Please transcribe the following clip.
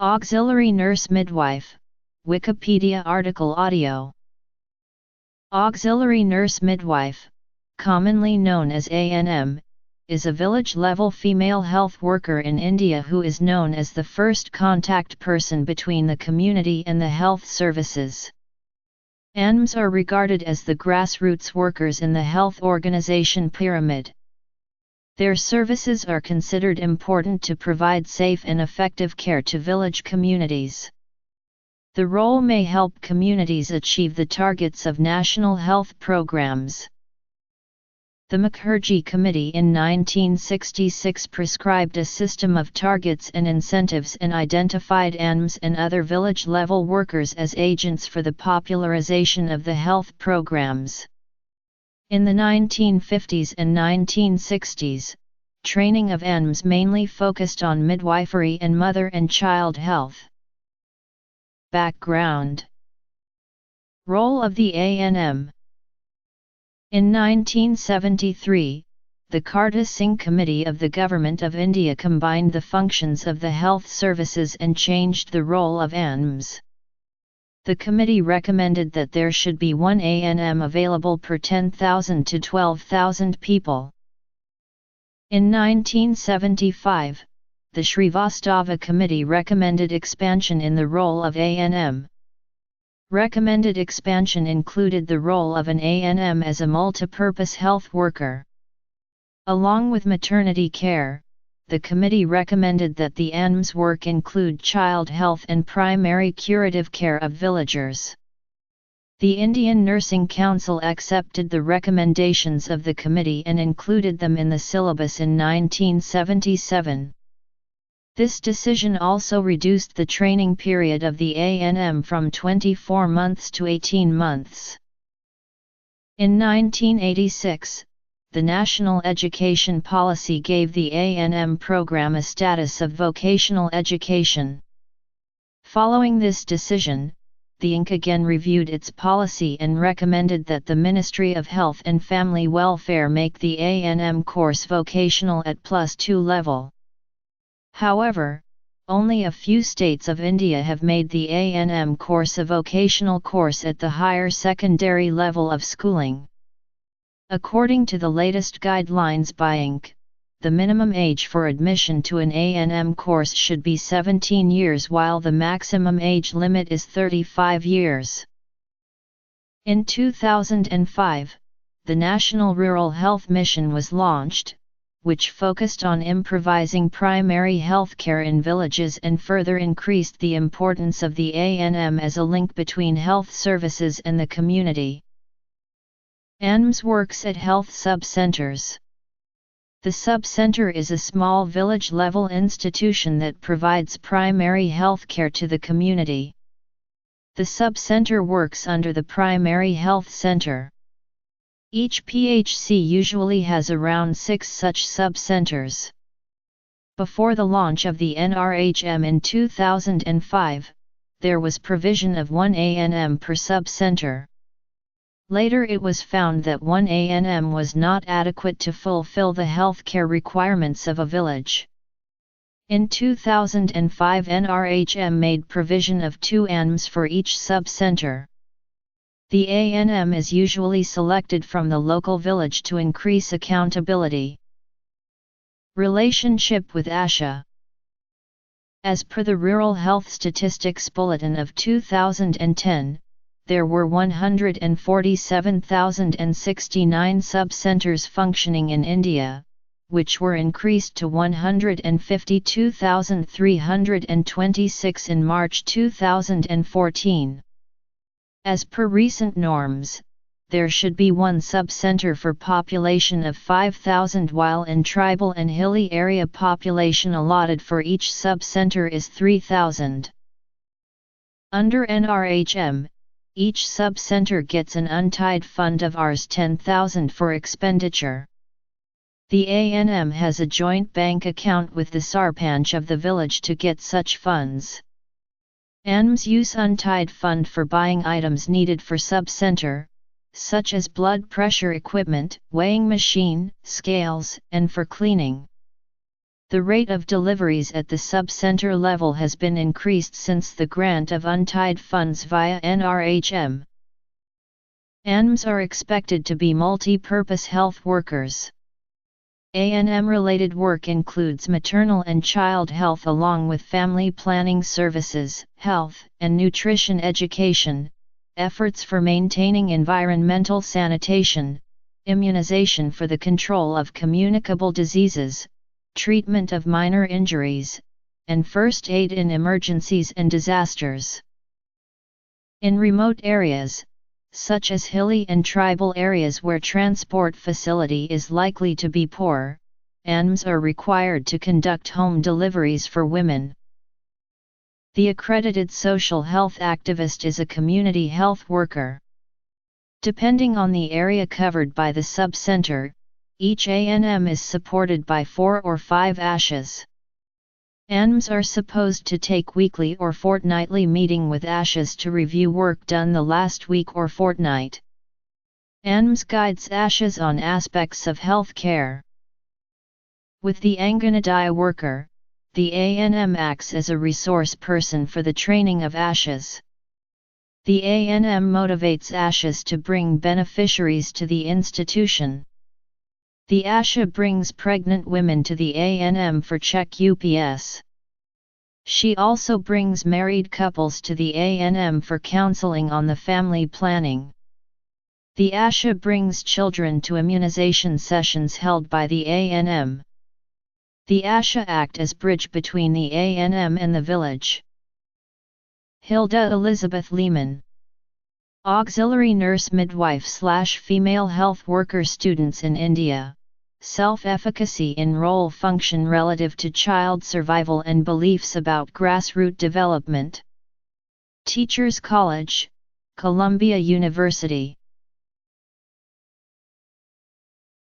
Auxiliary nurse midwife, Wikipedia article audio. Auxiliary nurse midwife, commonly known as ANM, is a village-level female health worker in India who is known as the first contact person between the community and the health services. ANMs are regarded as the grassroots workers in the health organization pyramid. Their services are considered important to provide safe and effective care to village communities. The role may help communities achieve the targets of national health programs. The Mukherjee Committee in 1966 prescribed a system of targets and incentives and identified ANMs and other village-level workers as agents for the popularization of the health programs. In the 1950s and 1960s, training of ANMs mainly focused on midwifery and mother and child health. Background. Role of the ANM. In 1973, the Kartar Singh Committee of the Government of India combined the functions of the health services and changed the role of ANMs. The committee recommended that there should be one ANM available per 10,000 to 12,000 people. In 1975, the Srivastava Committee recommended expansion in the role of ANM. Recommended expansion included the role of an ANM as a multipurpose health worker. Along with maternity care, the committee recommended that the ANM's work include child health and primary curative care of villagers. The Indian Nursing Council accepted the recommendations of the committee and included them in the syllabus in 1977. This decision also reduced the training period of the ANM from 24 months to 18 months. In 1986, the National Education Policy gave the ANM program a status of vocational education. Following this decision, the INC again reviewed its policy and recommended that the Ministry of Health and Family Welfare make the ANM course vocational at +2 level. However, only a few states of India have made the ANM course a vocational course at the higher secondary level of schooling. According to the latest guidelines by INC, the minimum age for admission to an ANM course should be 17 years while the maximum age limit is 35 years. In 2005, the National Rural Health Mission was launched, which focused on improvising primary health care in villages and further increased the importance of the ANM as a link between health services and the community. ANMs works at health sub-centers. The sub-center is a small village-level institution that provides primary health care to the community. The sub-center works under the primary health center. Each PHC usually has around 6 such sub-centers. Before the launch of the NRHM in 2005, there was provision of one ANM per sub-center. Later it was found that one ANM was not adequate to fulfill the healthcare requirements of a village. In 2005 NRHM made provision of 2 ANMs for each sub-center. The ANM is usually selected from the local village to increase accountability. Relationship with ASHA. As per the Rural Health Statistics Bulletin of 2010, there were 147,069 sub-centers functioning in India, which were increased to 152,326 in March 2014. As per recent norms, there should be one sub-center for population of 5,000 while in tribal and hilly area population allotted for each sub-center is 3,000. Under NRHM, each sub-center gets an untied fund of Rs 10,000 for expenditure. The ANM has a joint bank account with the Sarpanch of the village to get such funds. ANMs use untied fund for buying items needed for sub-center, such as blood pressure equipment, weighing machine, scales, and for cleaning. The rate of deliveries at the sub-center level has been increased since the grant of untied funds via NRHM. ANMs are expected to be multi-purpose health workers. ANM-related work includes maternal and child health along with family planning services, health and nutrition education, efforts for maintaining environmental sanitation, immunization for the control of communicable diseases, treatment of minor injuries, and first aid in emergencies and disasters. In remote areas, such as hilly and tribal areas where transport facility is likely to be poor, ANMs are required to conduct home deliveries for women. The accredited social health activist is a community health worker. Depending on the area covered by the sub-center, each ANM is supported by 4 or 5 ASHAs. ANMs are supposed to take weekly or fortnightly meeting with ASHAs to review work done the last week or fortnight. ANMs guides ASHAs on aspects of health care. With the Anganadaya worker, the ANM acts as a resource person for the training of ASHAs. The ANM motivates ASHAs to bring beneficiaries to the institution. The ASHA brings pregnant women to the ANM for check UPS. She also brings married couples to the ANM for counseling on the family planning. The ASHA brings children to immunization sessions held by the ANM. The ASHA act as bridge between the ANM and the village. Hilda Elizabeth Lehman, auxiliary nurse midwife/female health worker students in India. Self-efficacy in role function relative to child survival and beliefs about grassroots development. Teachers College, Columbia University.